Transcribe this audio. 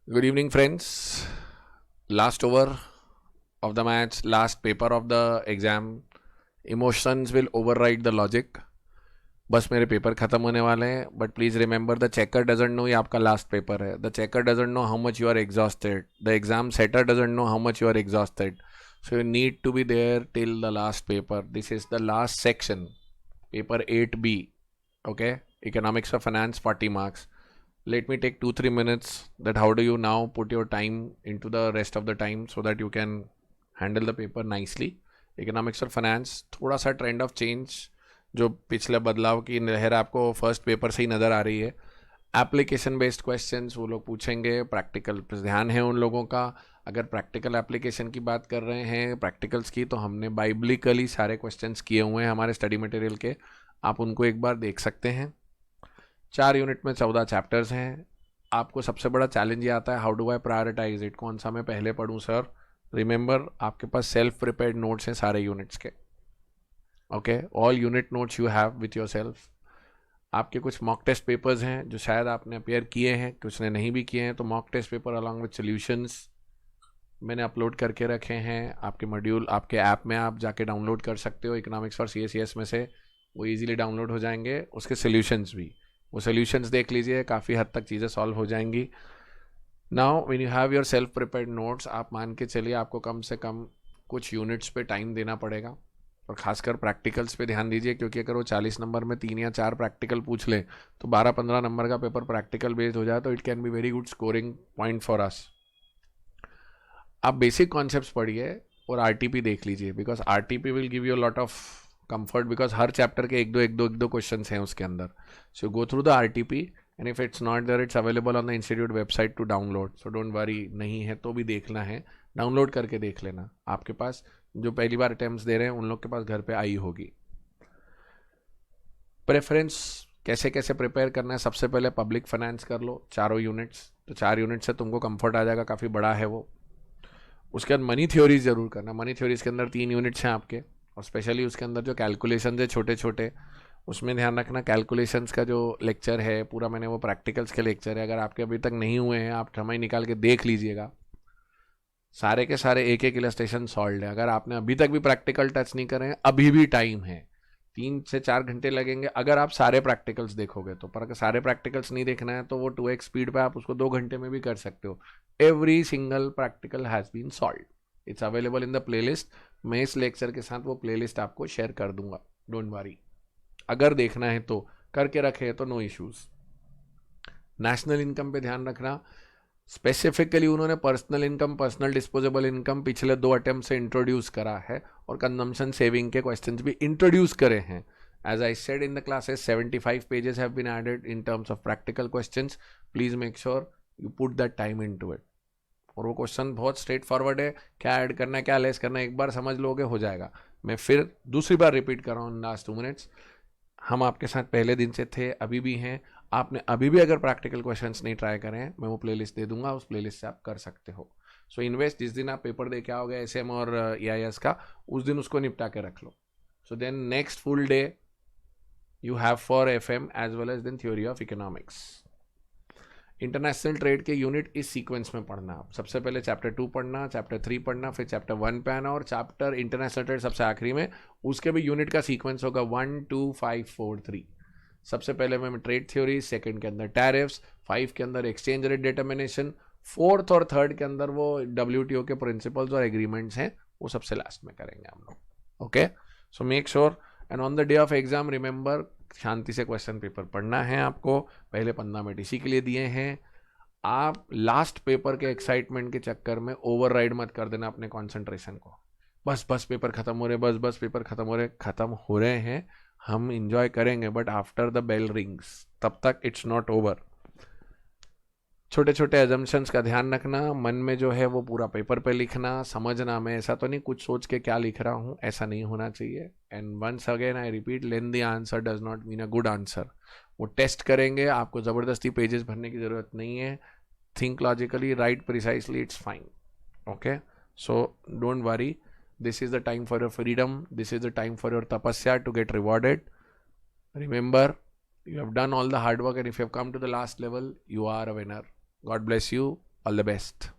Good evening, friends. Last over of the match, last paper of the exam. Emotions will override the logic. बस मेरे paper खत्म होने वाले हैं but please remember the checker doesn't know ये आपका last paper है. The checker doesn't know how much you are exhausted. The exam setter doesn't know how much you are exhausted. So you need to be there till the last paper. This is the last section, paper 8B. Okay, economics of finance, 40 marks. Let me take 2-3 minutes that how do you now put your time into the rest of the time so that you can handle the paper nicely. Economics और finance थोड़ा सा trend of change, जो पिछले बदलाव की लहर आपको first paper से ही नज़र आ रही है. एप्लीकेशन बेस्ड क्वेश्चंस वो लोग पूछेंगे, प्रैक्टिकल पर ध्यान है उन लोगों का. अगर प्रैक्टिकल एप्लीकेशन की बात कर रहे हैं प्रैक्टिकल्स की, तो हमने बाइब्लिकली सारे क्वेश्चंस किए हुए हैं हमारे स्टडी मटेरियल के. आप उनको एक बार देख सकते हैं. 4 यूनिट में 14 चैप्टर्स हैं. आपको सबसे बड़ा चैलेंज ये आता है, how do I prioritize it, कौन सा मैं पहले पढ़ूं सर. रिमेंबर, आपके पास सेल्फ प्रिपेयर्ड नोट्स हैं सारे यूनिट्स के. Okay, all unit notes you have with your self. आपके कुछ मॉक टेस्ट पेपर्स हैं जो शायद आपने अपेयर किए हैं, कुछ ने नहीं भी किए हैं, तो mock test paper along with solutions मैंने अपलोड करके रखे हैं. आपके मॉड्यूल आपके ऐप में आप जाके डाउनलोड कर सकते हो. इकोनॉमिक्स फॉर CACS में से वो इजीली डाउनलोड हो जाएंगे. उसके सोल्यूशंस भी, वो सोल्यूशंस देख लीजिए, काफ़ी हद तक चीज़ें सॉल्व हो जाएंगी. Now when you have your self prepared notes, आप मान के चलिए आपको कम से कम कुछ यूनिट्स पे टाइम देना पड़ेगा. और ख़ासकर प्रैक्टिकल्स पे ध्यान दीजिए, क्योंकि अगर वो 40 नंबर में 3 या 4 प्रैक्टिकल पूछ ले तो 12-15 नंबर का पेपर प्रैक्टिकल बेस्ड हो जाए तो it can be very good scoring point for us. आप बेसिक कॉन्सेप्ट्स पढ़िए और RTP देख लीजिए, because RTP will give you lot of comfort, because हर चैप्टर के एक दो क्वेश्चन हैं उसके अंदर. So go through the RTP and if it's not there it's available on the institute website to download. So don't worry, नहीं है तो भी देखना है, डाउनलोड करके देख लेना. आपके पास जो पहली बार अटेम्प्ट्स दे रहे हैं उन लोग के पास घर पे आई होगी. प्रेफरेंस कैसे कैसे प्रिपेयर करना है, सबसे पहले पब्लिक फाइनेंस कर लो, चारों यूनिट्स. तो 4 यूनिट से तुमको कंफर्ट आ जाएगा, काफ़ी बड़ा है वो. उसके बाद मनी थ्योरीज ज़रूर करना. मनी थ्योरीज के अंदर 3 यूनिट्स हैं आपके, और स्पेशली उसके अंदर जो कैलकुलेशन है छोटे छोटे, उसमें ध्यान रखना. कैलकुलेशंस का जो लेक्चर है पूरा, मैंने वो प्रैक्टिकल्स के लेक्चर है, अगर आपके अभी तक नहीं हुए हैं आप समय निकाल के देख लीजिएगा. सारे के सारे एक एक इलस्ट्रेशन सॉल्व है. अगर आपने अभी तक भी प्रैक्टिकल टच नहीं करे हैं, अभी भी टाइम है. 3 से 4 घंटे लगेंगे अगर आप सारे प्रैक्टिकल्स देखोगे तो. पर अगर सारे प्रैक्टिकल्स नहीं देखना है तो वो 2x स्पीड पे आप उसको 2 घंटे में भी कर सकते हो. Every single practical has been solve. It's available in the playlist. मैं इस लेक्चर के साथ वो प्लेलिस्ट आपको शेयर कर दूंगा, डोंट वरी. अगर देखना है तो करके रखे तो नो इश्यूज. नेशनल इनकम पे ध्यान रखना. स्पेसिफिकली उन्होंने personal income, personal disposable income पिछले 2 अटेम्प्ट से इंट्रोड्यूस करा है, और कंजम्पशन सेविंग के क्वेश्चंस भी इंट्रोड्यूस करे हैं. As I said in the classes, 75 pages have been added in terms of practical questions. Please make sure you put that time into it. और वो क्वेश्चन बहुत स्ट्रेट फॉरवर्ड है, क्या add करना है क्या लेस करना है एक बार समझ लोगे हो जाएगा. मैं फिर दूसरी बार रिपीट कर रहा हूँ लास्ट 2 मिनट्स. हम आपके साथ पहले दिन से थे, अभी भी हैं. आपने अभी भी अगर प्रैक्टिकल क्वेश्चंस नहीं ट्राई करें हैं, मैं वो प्लेलिस्ट दे दूंगा, उस प्लेलिस्ट से आप कर सकते हो. सो इन्वेस्ट, जिस दिन आप पेपर दे के आओगे SM और EIS का, उस दिन उसको निपटा के रख लो. So then next full day you have for FM as well as then theory of economics. International trade के यूनिट इस सीक्वेंस में पढ़ना. आप सबसे पहले चैप्टर 2 पढ़ना, चैप्टर 3 पढ़ना, फिर चैप्टर 1 पे आना, और चैप्टर इंटरनेशनल ट्रेड सबसे आखिरी में. उसके भी यूनिट का सीक्वेंस होगा 1, 2, 5, 4, 3. सबसे पहले मैं ट्रेड थ्योरी, सेकंड के अंदर टैरिफ्स, 5 के अंदर एक्सचेंज रेट डिटर्मिनेशन, 4th और 3rd के अंदर वो WTO के प्रिंसिपल्स और एग्रीमेंट्स हैं, वो सबसे लास्ट में करेंगे हम लोग. Okay, so make sure and on the day of exam remember, शांति से क्वेश्चन पेपर पढ़ना है आपको. पहले 15 मिनट इसी के लिए दिए हैं. आप लास्ट पेपर के एक्साइटमेंट के चक्कर में ओवरराइड मत कर देना अपने कंसंट्रेशन को. बस पेपर खत्म हो रहे, बस पेपर खत्म हो रहे हैं, हम इंजॉय करेंगे, but after the bell rings तब तक इट्स नॉट ओवर. छोटे छोटे एजम्पशंस का ध्यान रखना. मन में जो है वो पूरा पेपर पे लिखना, समझना. मैं ऐसा तो नहीं कुछ सोच के क्या लिख रहा हूँ, ऐसा नहीं होना चाहिए. And once again I repeat, lengthy answer does not mean a good answer. वो टेस्ट करेंगे, आपको ज़बरदस्ती पेजेस भरने की ज़रूरत नहीं है. Think logically, write precisely, it's fine. Okay, so don't worry. This is the time for your freedom. This is the time for your tapasya to get rewarded. Remember, you have done all the hard work, and if you have come to the last level, you are a winner. God bless you. All the best.